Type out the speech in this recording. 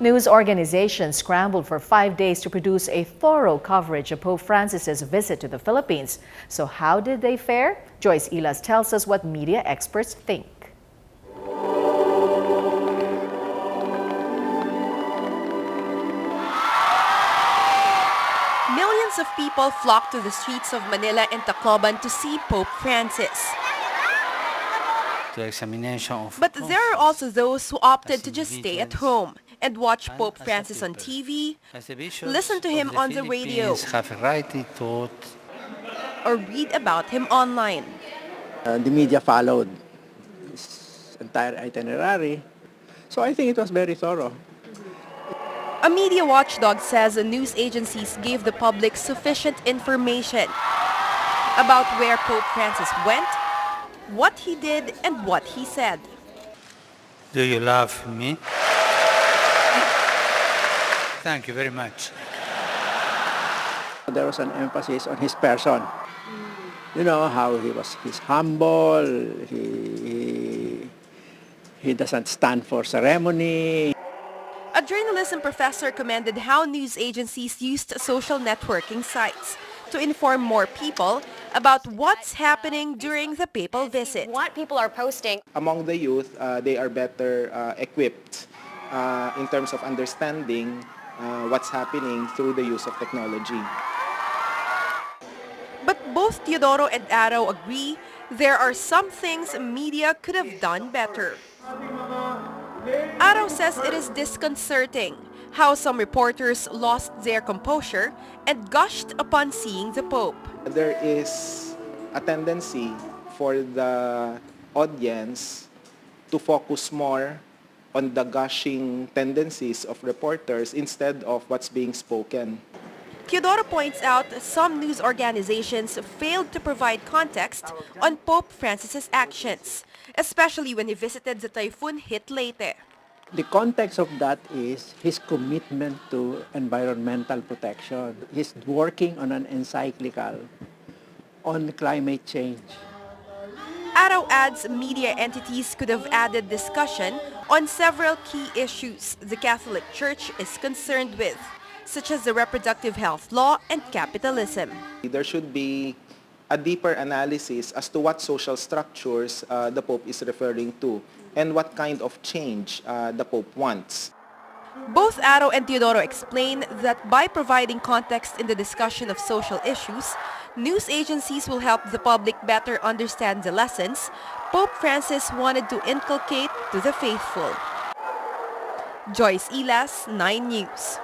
News organizations scrambled for 5 days to produce a thorough coverage of Pope Francis's visit to the Philippines. So how did they fare? Joyce Ilas tells us what media experts think. Millions of people flocked to the streets of Manila and Tacloban to see Pope Francis. But there are also those who opted to just stay at home and watch Pope Francis on TV, listen to him on the radio, or read about him online. The media followed his entire itinerary, so I think it was very thorough. A media watchdog says the news agencies gave the public sufficient information about where Pope Francis went, what he did, and what he said. Do you love me? Thank you very much. There was an emphasis on his person. You know, how he's humble, he doesn't stand for ceremony. A journalism professor commended how news agencies used social networking sites to inform more people about what's happening during the papal visit. What people are posting. Among the youth, they are better equipped in terms of understanding what's happening through the use of technology. But both Teodoro and Arrow agree there are some things media could have done better. Arrow says it is disconcerting how some reporters lost their composure and gushed upon seeing the Pope. There is a tendency for the audience to focus more on the gushing tendencies of reporters instead of what's being spoken. Teodoro points out some news organizations failed to provide context on Pope Francis's actions, especially when he visited the typhoon-hit Leyte. The context of that is his commitment to environmental protection. He's working on an encyclical on climate change. Arrow adds media entities could have added discussion on several key issues the Catholic Church is concerned with, such as the reproductive health law and capitalism. There should be a deeper analysis as to what social structures the Pope is referring to and what kind of change the Pope wants. Both Arrow and Teodoro explain that by providing context in the discussion of social issues, news agencies will help the public better understand the lessons Pope Francis wanted to inculcate to the faithful. Joyce Ilas, 9 News.